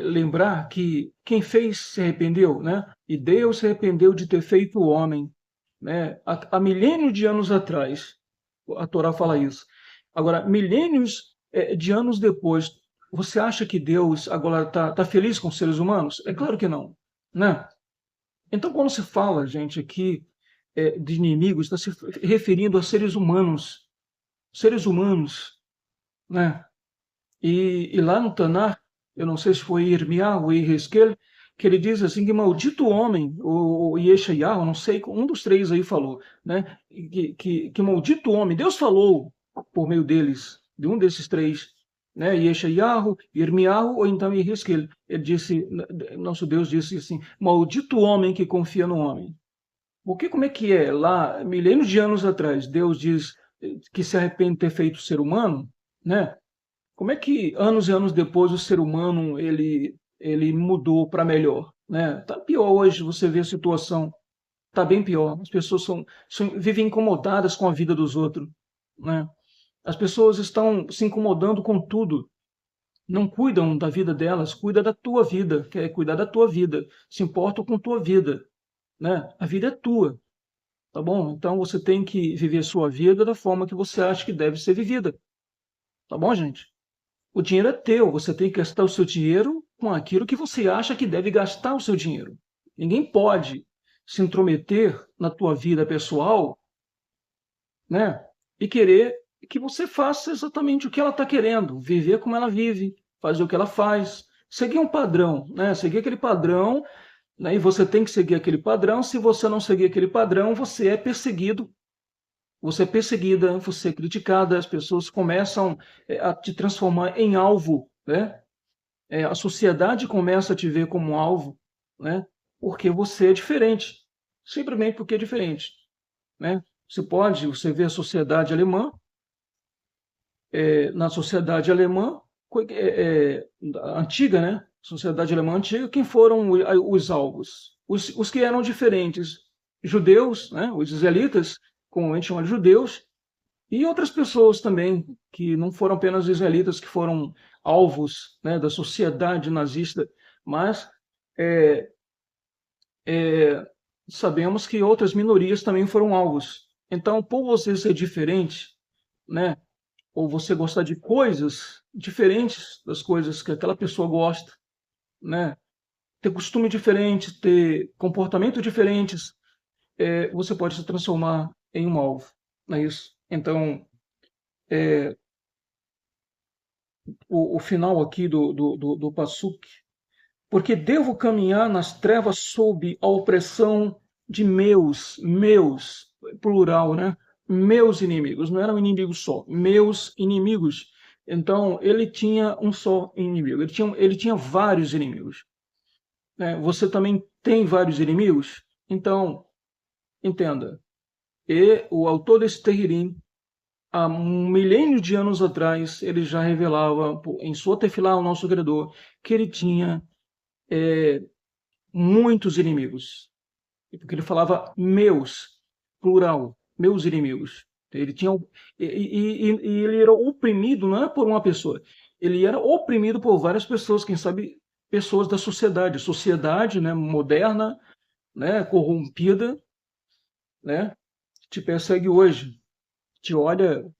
lembrar que quem fez se arrependeu, né? E Deus se arrependeu de ter feito o homem, né? Há milênios de anos atrás, a Torá fala isso. Agora, milênios de anos depois, você acha que Deus agora está feliz com os seres humanos? É claro que não, né? Então, quando se fala, gente, aqui de inimigos, está se referindo a seres humanos, né? E lá no Tanar, eu não sei se foi Irmiá ou Ezequiel, que ele diz assim que maldito homem, ou Yeshayahu, não sei, um dos três aí falou, né? Que maldito homem, Deus falou por meio deles, de um desses três, né? Yeshayahu, Irmiyahu ou então Ezequiel. Ele disse, nosso Deus disse assim, maldito homem que confia no homem. Porque como é que é? Lá, milênios de anos atrás, Deus diz que se arrepende de ter feito ser humano, né? Como é que anos e anos depois o ser humano ele mudou para melhor, né? Tá pior hoje, você vê a situação, tá bem pior. As pessoas vivem incomodadas com a vida dos outros, né? As pessoas estão se incomodando com tudo, não cuidam da vida delas, cuida da tua vida, quer cuidar da tua vida, se importam com tua vida, né? A vida é tua, tá bom? Então você tem que viver a sua vida da forma que você acha que deve ser vivida, tá bom, gente? O dinheiro é teu, você tem que gastar o seu dinheiro com aquilo que você acha que deve gastar o seu dinheiro. Ninguém pode se intrometer na tua vida pessoal, né? E querer que você faça exatamente o que ela está querendo, viver como ela vive, fazer o que ela faz, seguir um padrão, né? Seguir aquele padrão, né? E você tem que seguir aquele padrão. Se você não seguir aquele padrão, você é perseguido, você é perseguida, você é criticada, as pessoas começam a te transformar em alvo, né? A sociedade começa a te ver como alvo, né? Porque você é diferente, simplesmente porque é diferente, né? Você vê a sociedade alemã, na sociedade alemã antiga, né? Sociedade alemã antiga, quem foram os alvos? Os que eram diferentes, judeus, né? Os israelitas, como a gente chama de judeus, e outras pessoas também, que não foram apenas israelitas que foram alvos, né, da sociedade nazista, mas é, é, sabemos que outras minorias também foram alvos. Então, por você ser diferente, né, ou você gostar de coisas diferentes das coisas que aquela pessoa gosta, né, ter costume diferente, ter comportamento diferentes, você pode se transformar em um alvo, não é isso? Então, é, o final aqui do Passuque, porque devo caminhar nas trevas sob a opressão de meus, plural, né? Meus inimigos, não era um inimigo só, meus inimigos. Então, ele tinha um só inimigo, ele tinha vários inimigos, né? Você também tem vários inimigos? Então, entenda, e o autor desse Terrilim, há um milênio de anos atrás, ele já revelava em sua Tefilá, o nosso Criador, que ele tinha muitos inimigos. Porque ele falava meus, plural, meus inimigos. Ele tinha e ele era oprimido não é por uma pessoa, ele era oprimido por várias pessoas, quem sabe pessoas da sociedade, né, moderna, né, corrompida, né, te persegue hoje, te olha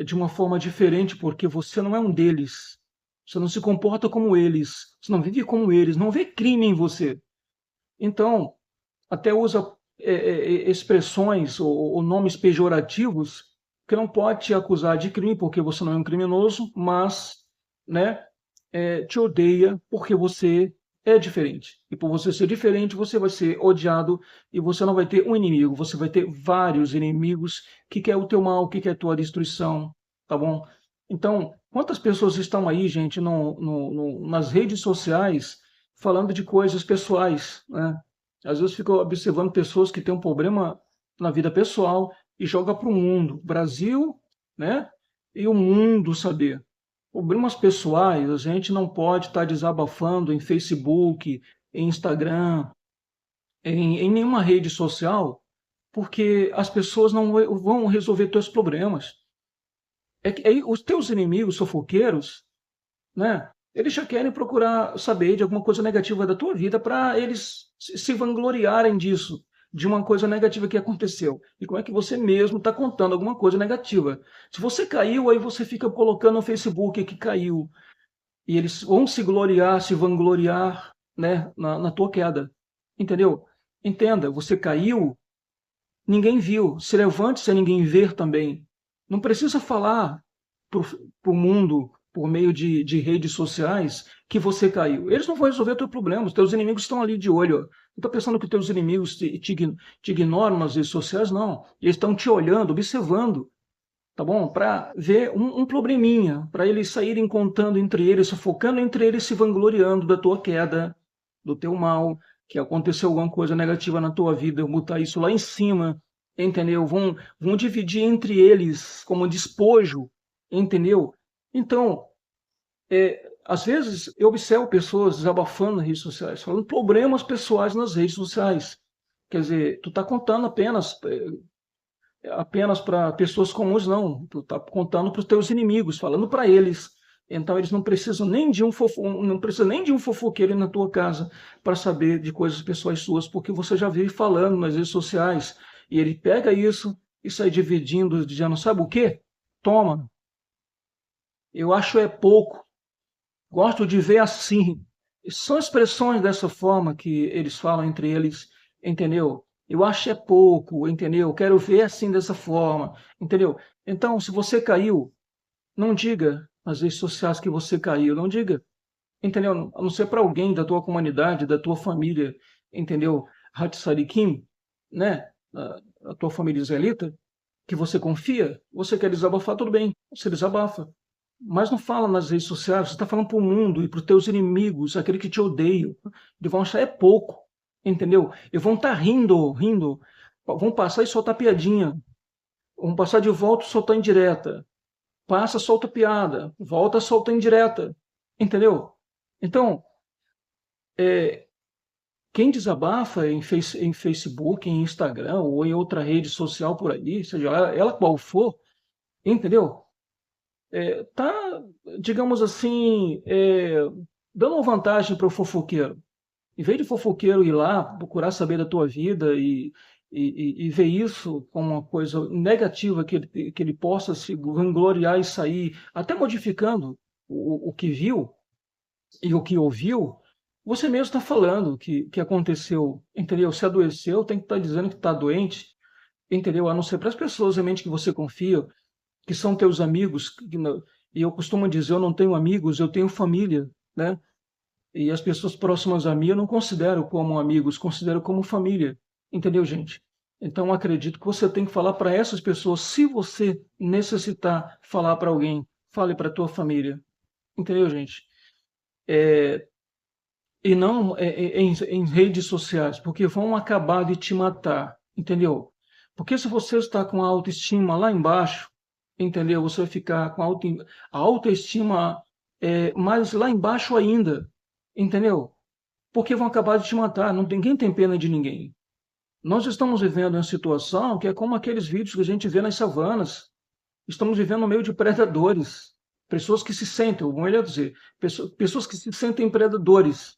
de uma forma diferente porque você não é um deles, você não se comporta como eles, você não vive como eles, não vê crime em você. Então, até usa expressões ou nomes pejorativos que não pode te acusar de crime porque você não é um criminoso, mas, né, te odeia porque você é diferente. E por você ser diferente, você vai ser odiado e você não vai ter um inimigo, você vai ter vários inimigos que quer o teu mal, que quer a tua destruição, tá bom? Então, quantas pessoas estão aí, gente, nas redes sociais falando de coisas pessoais, né? Às vezes fico observando pessoas que têm um problema na vida pessoal e joga para o mundo, Brasil, né? E o mundo saber. Problemas pessoais, a gente não pode estar desabafando em Facebook, em Instagram, em nenhuma rede social, porque as pessoas não vão resolver teus problemas. Os teus inimigos fofoqueiros, né? Eles já querem procurar saber de alguma coisa negativa da tua vida para eles se vangloriarem disso, de uma coisa negativa que aconteceu. E como é que você mesmo está contando alguma coisa negativa? Se você caiu, aí você fica colocando no Facebook que caiu. E eles vão se gloriar, se vangloriar, né, na tua queda. Entendeu? Entenda, você caiu, ninguém viu. Se levante sem ninguém ver também. Não precisa falar para o mundo, por meio de redes sociais, que você caiu. Eles não vão resolver o teu problema. Os teus inimigos estão ali de olho. Não está pensando que os teus inimigos te ignoram nas redes sociais, não. Eles estão te olhando, observando, tá bom? Para ver um probleminha, para eles saírem contando entre eles, focando entre eles, se vangloriando da tua queda, do teu mal, que aconteceu alguma coisa negativa na tua vida, botar isso lá em cima, entendeu? Vão dividir entre eles como despojo, entendeu? Então, às vezes eu observo pessoas desabafando nas redes sociais, falando problemas pessoais nas redes sociais. Quer dizer, tu está contando apenas para pessoas comuns, não. Tu está contando para os teus inimigos, falando para eles. Então eles não precisam nem de não precisa nem de um fofoqueiro na tua casa para saber de coisas pessoais suas, porque você já vive falando nas redes sociais. E ele pega isso e sai dividindo, dizendo, sabe o quê? Toma, eu acho é pouco. Gosto de ver assim. São expressões dessa forma que eles falam entre eles, entendeu? Eu acho é pouco, entendeu? Quero ver assim dessa forma, entendeu? Então, se você caiu, não diga nas redes sociais que você caiu, não diga, entendeu? A não ser para alguém da tua comunidade, da tua família, entendeu? Hatsarikim, né? A tua família israelita, que você confia, você quer desabafar, tudo bem, você desabafa. Mas não fala nas redes sociais, você está falando para o mundo e para os teus inimigos, aquele que te odeia. Eles vão achar é pouco, entendeu? E vão estar rindo, rindo. Vão passar e soltar piadinha. Vão passar de volta e soltar indireta. Passa, solta piada. Volta, solta indireta. Entendeu? Então, quem desabafa em Facebook, em Instagram ou em outra rede social por aí, seja ela qual for, entendeu? Tá, digamos assim, dando uma vantagem para o fofoqueiro. Em vez de fofoqueiro ir lá procurar saber da tua vida e ver isso como uma coisa negativa que ele possa se vangloriar e sair, até modificando o que viu e o que ouviu, Você mesmo está falando que aconteceu, entendeu? Se adoeceu, tem que estar dizendo que está doente, entendeu? A não ser para as pessoas realmente que você confia, que são teus amigos. E eu costumo dizer, eu não tenho amigos, eu tenho família, né? E as pessoas próximas a mim eu não considero como amigos, considero como família. Entendeu, gente? Então acredito que você tem que falar para essas pessoas. Se você necessitar falar para alguém, fale para a tua família. Entendeu, gente? É, e não em redes sociais, porque vão acabar de te matar. Entendeu? Porque se você está com a autoestima lá embaixo, entendeu? Você vai ficar com a autoestima mais lá embaixo ainda. Entendeu? Porque vão acabar de te matar. Não, ninguém tem pena de ninguém. Nós estamos vivendo uma situação que é como aqueles vídeos que a gente vê nas savanas. Estamos vivendo no meio de predadores. Pessoas que se sentem, ou melhor dizer, pessoas que se sentem predadores,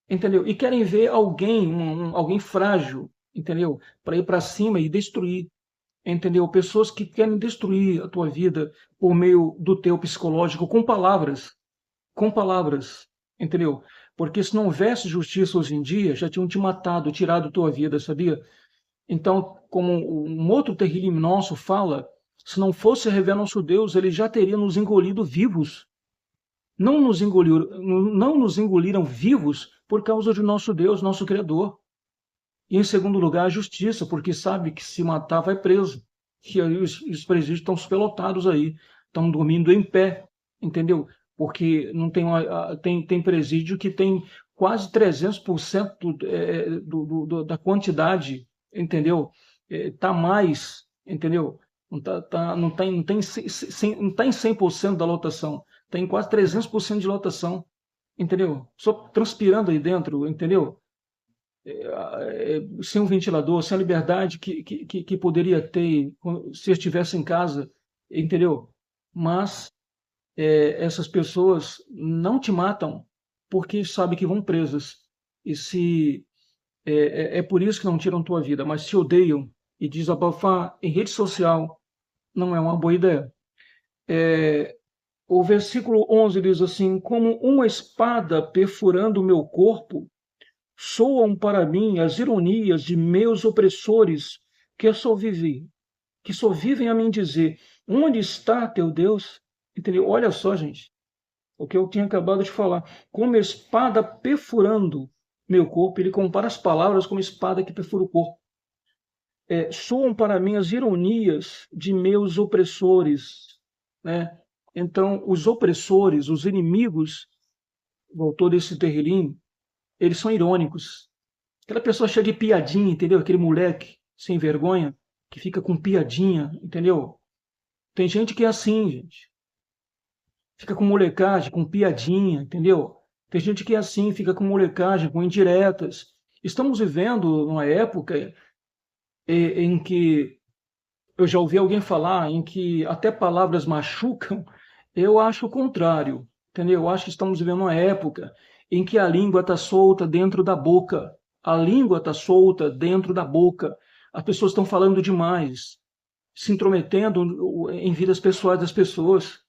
entendeu? E querem ver alguém, alguém frágil, entendeu? Para ir para cima e destruir, entendeu? Pessoas que querem destruir a tua vida por meio do teu psicológico com palavras, entendeu? Porque se não houvesse justiça hoje em dia, já tinham te matado, tirado tua vida, sabia? Então, como um outro terrível nosso fala, se não fosse rever nosso Deus, ele já teria nos engolido vivos. Não nos engoliram vivos por causa de nosso Deus, nosso Criador. E em segundo lugar, a justiça, porque sabe que se matar vai preso. Que aí os presídios estão superlotados aí, estão dormindo em pé, entendeu? Porque não tem, tem presídio que tem quase 300% da quantidade, entendeu? Tá mais, entendeu? Não tá em 100% da lotação, tem quase 300% de lotação, entendeu? Só transpirando aí dentro, entendeu? Sem um ventilador, sem a liberdade que poderia ter se eu estivesse em casa, entendeu? Mas essas pessoas não te matam porque sabem que vão presas. E se é por isso que não tiram tua vida, mas se odeiam e desabafar em rede social não é uma boa ideia. O versículo 11 diz assim: como uma espada perfurando o meu corpo, soam para mim as ironias de meus opressores que só vivem a mim dizer: onde está teu Deus? Entendeu? Olha só, gente, o que eu tinha acabado de falar. Como espada perfurando meu corpo, ele compara as palavras como espada que perfura o corpo. Soam para mim as ironias de meus opressores, né? Então, os opressores, os inimigos, o autor desse Terrilim, eles são irônicos. Aquela pessoa cheia de piadinha, entendeu? Aquele moleque sem vergonha que fica com piadinha, entendeu? Tem gente que é assim, gente. Fica com molecagem, com piadinha, entendeu? Tem gente que é assim, fica com molecagem, com indiretas. Estamos vivendo uma época em que eu já ouvi alguém falar em que até palavras machucam. Eu acho o contrário, entendeu? Eu acho que estamos vivendo uma época em que a língua está solta dentro da boca. A língua está solta dentro da boca. As pessoas estão falando demais, se intrometendo em vidas pessoais das pessoas,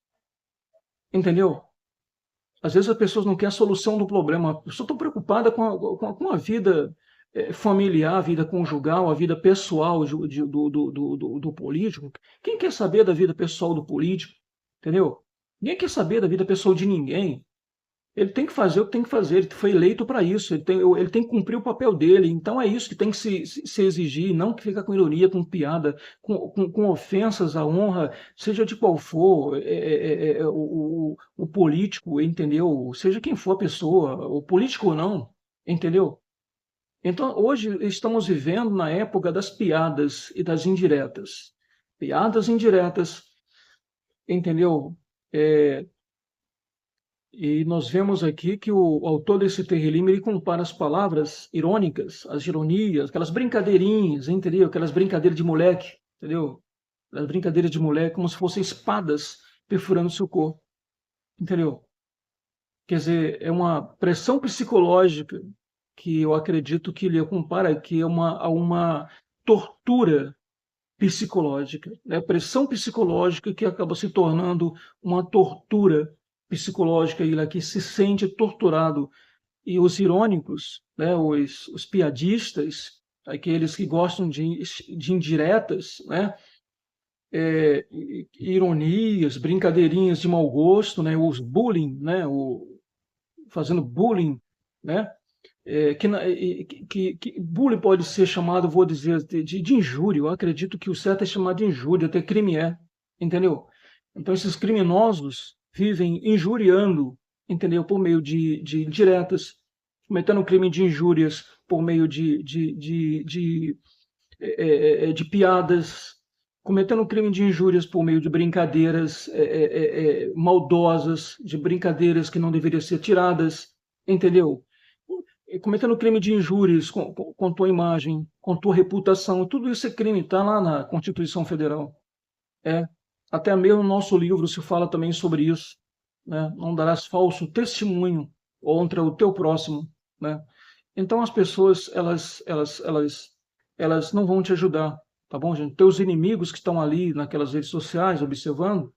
entendeu? Às vezes as pessoas não querem a solução do problema. A pessoa está preocupada com a vida familiar, a vida conjugal, a vida pessoal do político. Quem quer saber da vida pessoal do político? Entendeu? Ninguém quer saber da vida pessoal de ninguém. Ele tem que fazer o que tem que fazer, ele foi eleito para isso, ele tem que cumprir o papel dele. Então é isso que tem que se exigir, não que fica com ironia, com piada, com ofensas à honra, seja de qual for, o político, entendeu? Seja quem for a pessoa, o político ou não, entendeu? Então hoje estamos vivendo na época das piadas e das indiretas. Piadas indiretas, entendeu? É, e nós vemos aqui que o autor desse Terrilim ele compara as palavras irônicas, as ironias, aquelas brincadeirinhas, entendeu? Aquelas brincadeiras de moleque, entendeu? Aquelas brincadeiras de moleque como se fossem espadas perfurando seu corpo, entendeu? Quer dizer, é uma pressão psicológica que eu acredito que ele compara aqui a uma tortura psicológica, né? Pressão psicológica que acaba se tornando uma tortura psicológica, ele aqui se sente torturado e os irônicos, né, os piadistas, aqueles que gostam de indiretas, né, ironias, brincadeirinhas de mau gosto, né, os bullying, né, fazendo bullying, né, que bullying pode ser chamado, vou dizer, de injúria. Eu acredito que o certo é chamar de injúria, até crime é, entendeu? Então esses criminosos vivem injuriando, entendeu? Por meio de indiretas, cometendo crime de injúrias por meio de piadas, cometendo crime de injúrias por meio de brincadeiras maldosas, de brincadeiras que não deveriam ser tiradas, entendeu? Cometendo crime de injúrias com tua imagem, com tua reputação, tudo isso é crime, está lá na Constituição Federal. É, até mesmo no nosso livro se fala também sobre isso, né? Não darás falso testemunho contra o teu próximo, né? Então as pessoas, elas não vão te ajudar, tá bom, gente? Teus inimigos que estão ali naquelas redes sociais observando,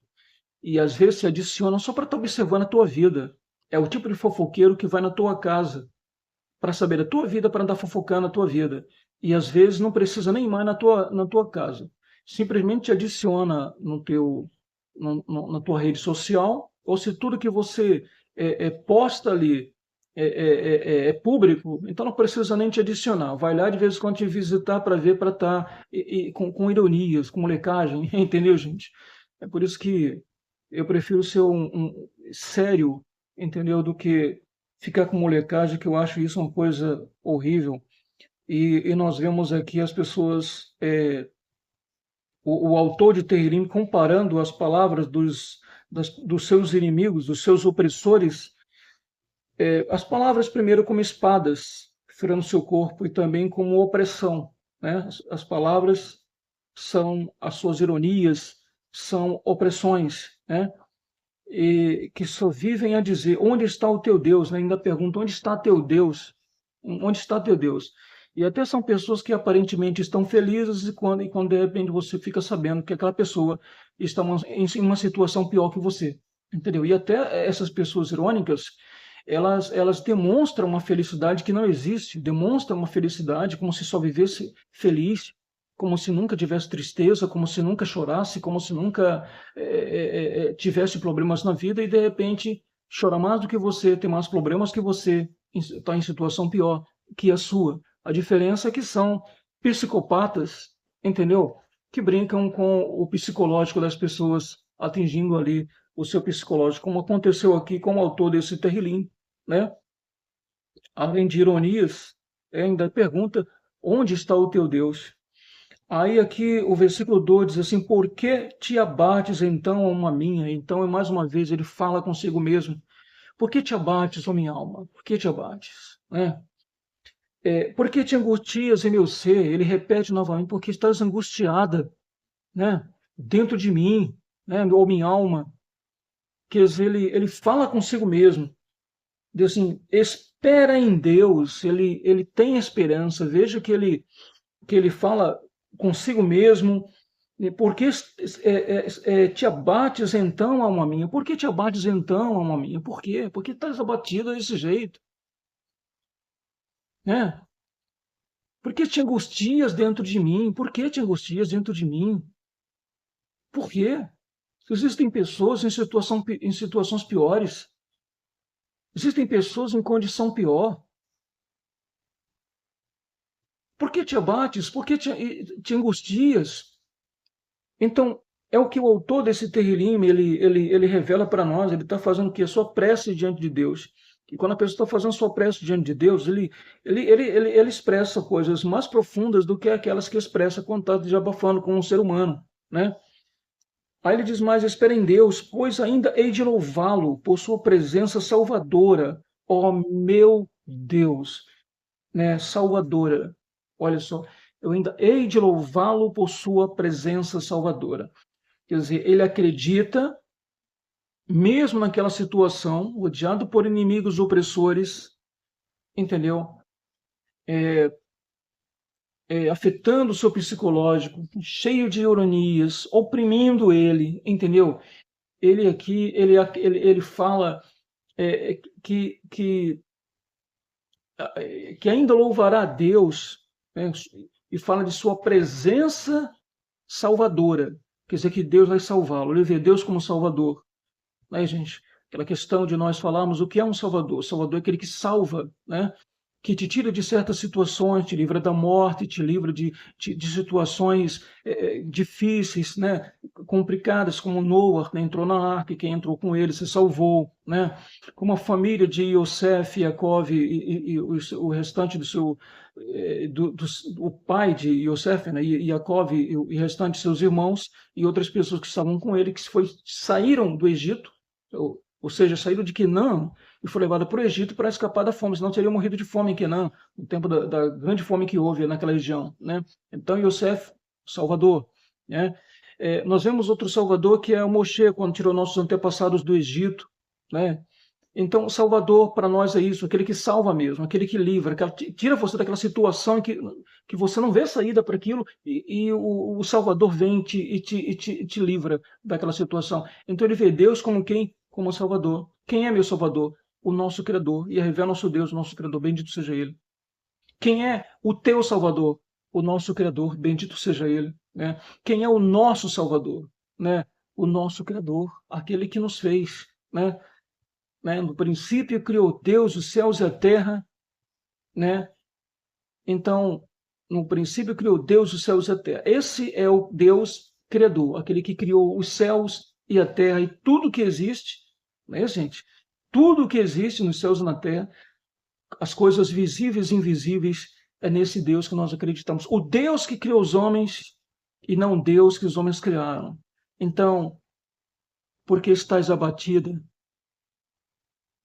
e às vezes se adicionam só para estar observando a tua vida. É o tipo de fofoqueiro que vai na tua casa para saber a tua vida, para andar fofocando a tua vida. E às vezes não precisa nem mais na tua casa. Simplesmente te adiciona na tua rede social, ou se tudo que você posta ali é público, então não precisa nem te adicionar. Vai lá de vez em quando te visitar para ver, para estar com ironias, com molecagem, entendeu, gente? É por isso que eu prefiro ser um sério, entendeu, do que ficar com molecagem, que eu acho isso uma coisa horrível. E nós vemos aqui as pessoas, o autor de Tehillim comparando as palavras dos seus inimigos, dos seus opressores, as palavras primeiro como espadas, furando seu corpo, e também como opressão, né? As palavras são as suas ironias, são opressões, né? E que só vivem a dizer: onde está o teu Deus? Né? Ainda pergunta: onde está teu Deus? Onde está teu Deus? E até são pessoas que aparentemente estão felizes, e quando de repente você fica sabendo que aquela pessoa está em uma situação pior que você, entendeu? E até essas pessoas irônicas, elas demonstram uma felicidade que não existe, demonstram uma felicidade como se só vivesse feliz, como se nunca tivesse tristeza, como se nunca chorasse, como se nunca tivesse problemas na vida, e de repente chora mais do que você, tem mais problemas que você, está em situação pior que a sua. A diferença é que são psicopatas, entendeu? Que brincam com o psicológico das pessoas, atingindo ali o seu psicológico, como aconteceu aqui com o autor desse Tehillim, né? Além de ironias, ainda pergunta: onde está o teu Deus? Aí aqui o versículo 2 diz assim: por que te abates então, alma minha? Então, mais uma vez, ele fala consigo mesmo: por que te abates, ó minha alma? Por que te abates? Né? Por que te angustias em meu ser? Ele repete novamente: porque estás angustiada, né? Dentro de mim, né? Ou minha alma. Quer dizer, ele fala consigo mesmo. Diz assim: espera em Deus. Ele tem esperança. Veja que ele fala consigo mesmo. Por que te abates então, alma minha? Por que te abates então, alma minha? Por quê? Por que estás abatida desse jeito? Né? Por que te angustias dentro de mim? Por que te angustias dentro de mim? Por quê? Existem pessoas em situações piores. Existem pessoas em condição pior. Por que te abates? Por que te angustias? Então, é o que o autor desse Tehillim, ele revela para nós. Ele está fazendo o quê? Sua prece diante de Deus. E quando a pessoa está fazendo sua prece diante de Deus, ele expressa coisas mais profundas do que aquelas que expressa quando está desabafando com um ser humano, né? Aí ele diz mais: espera em Deus, pois ainda hei de louvá-lo por sua presença salvadora, ó meu Deus, né? Salvadora. Olha só, eu ainda hei de louvá-lo por sua presença salvadora. Quer dizer, ele acredita, mesmo naquela situação, rodeado por inimigos opressores, entendeu? Afetando o seu psicológico, cheio de ironias, oprimindo ele, entendeu? Ele aqui, ele fala que que ainda louvará a Deus, né, e fala de sua presença salvadora. Quer dizer que Deus vai salvá-lo. Ele vê Deus como Salvador. Né, gente? Aquela questão de nós falarmos o que é um Salvador. O Salvador é aquele que salva, né? Que te tira de certas situações, te livra da morte, te livra de situações difíceis, né? Complicadas, como Noah, né? Entrou na arca e quem entrou com ele se salvou, né? Como a família de Yosef, Jacob e o restante do seu o pai de Yosef, né? E Jacob e o restante de seus irmãos e outras pessoas que estavam com ele, que saíram do Egito, ou seja, saíram de Canaã e foi levada para o Egito para escapar da fome, senão teriam morrido de fome em Canaã, no tempo da grande fome que houve naquela região, né? Então, Yosef, Salvador, né? Nós vemos outro Salvador que é o Moshe, quando tirou nossos antepassados do Egito, né? Então, o Salvador para nós é isso, aquele que salva mesmo, aquele que livra, que tira você daquela situação que você não vê saída para aquilo e o Salvador vem te livra daquela situação. Então, ele vê Deus como quem? Como Salvador. Quem é meu Salvador? O nosso Criador. E revela nosso Deus, o nosso Criador, bendito seja Ele. Quem é o teu Salvador? O nosso Criador, bendito seja Ele. Né? Quem é o nosso Salvador? Né? O nosso Criador, aquele que nos fez. Né? No princípio criou Deus os céus e a terra, né? Então, no princípio criou Deus os céus e a terra. Esse é o Deus criador, aquele que criou os céus e a terra e tudo que existe, né, gente? Tudo que existe nos céus e na terra, as coisas visíveis e invisíveis, é nesse Deus que nós acreditamos. O Deus que criou os homens e não Deus que os homens criaram. Então, por que estás abatida?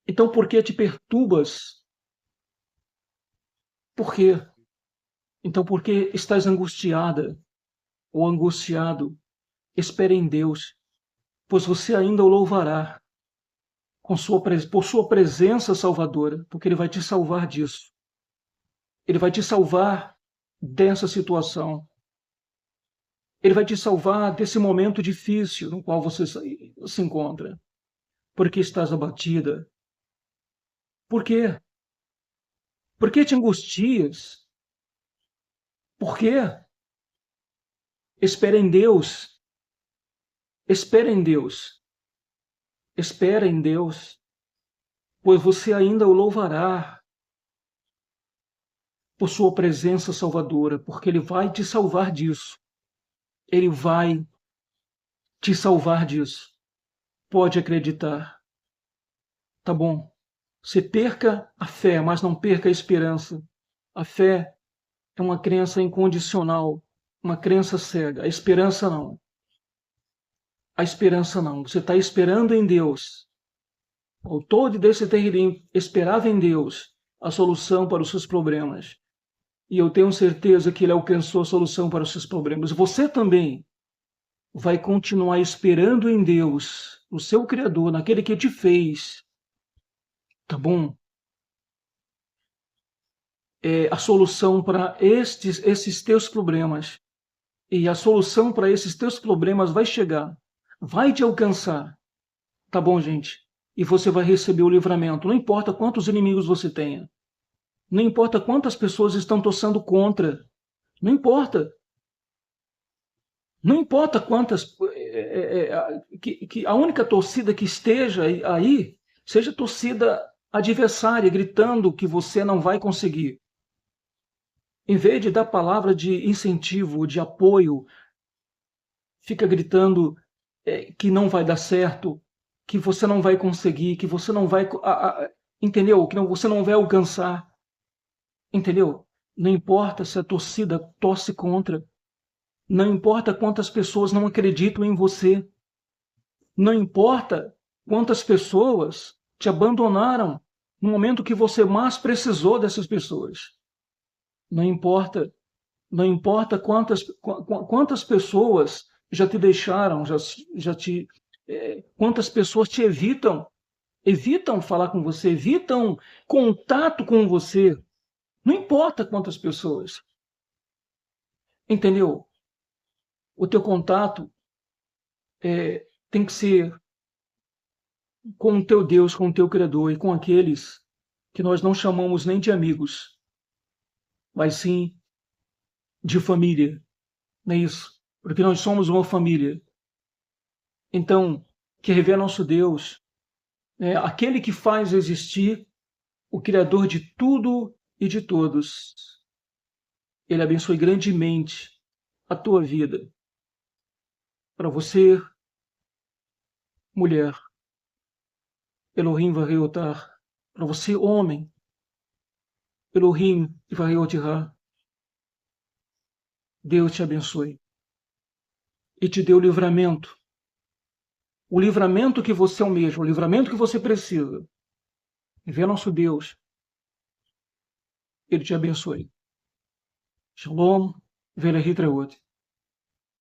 Então, por que te perturbas? Por quê? Então, por que estás angustiada ou angustiado? Espere em Deus, pois você ainda o louvará por sua presença salvadora, porque Ele vai te salvar disso. Ele vai te salvar dessa situação. Ele vai te salvar desse momento difícil no qual você se encontra. Porque estás abatida? Por quê? Por que te angustias? Por quê? Espera em Deus. Espera em Deus. Espera em Deus, pois você ainda o louvará por sua presença salvadora, porque Ele vai te salvar disso. Ele vai te salvar disso. Pode acreditar. Tá bom. Você perca a fé, mas não perca a esperança. A fé é uma crença incondicional, uma crença cega. A esperança não. A esperança não. Você está esperando em Deus. O autor desse terrelim esperava em Deus a solução para os seus problemas. E eu tenho certeza que ele alcançou a solução para os seus problemas. Você também vai continuar esperando em Deus, no seu Criador, naquele que te fez. Tá bom? A solução para esses teus problemas. E a solução para esses teus problemas vai chegar. Vai te alcançar. Tá bom, gente? E você vai receber o livramento. Não importa quantos inimigos você tenha. Não importa quantas pessoas estão torcendo contra. Não importa. Não importa quantas. Que a única torcida que esteja aí seja torcida adversária, gritando que você não vai conseguir. Em vez de dar palavra de incentivo, de apoio, fica gritando que não vai dar certo, que você não vai conseguir, que você não vai. Entendeu? Que você não vai alcançar. Entendeu? Não importa se a torcida torce contra. Não importa quantas pessoas não acreditam em você. Não importa quantas pessoas te abandonaram no momento que você mais precisou dessas pessoas. Não importa. Não importa quantas pessoas já te deixaram, quantas pessoas te evitam falar com você, evitam contato com você. Não importa quantas pessoas. Entendeu? O teu contato tem que ser com o teu Deus, com o teu Criador e com aqueles que nós não chamamos nem de amigos, mas sim de família, não é isso? Porque nós somos uma família. Então, que revela nosso Deus, aquele que faz existir o Criador de tudo e de todos. Ele abençoe grandemente a tua vida. Para você, mulher, Elohim Vareotar. Para você, homem, Elohim Vareotirá. Deus te abençoe e te dê o livramento que você almeja, o livramento que você precisa. Vê nosso Deus, Ele te abençoe. Shalom, Velehitraot.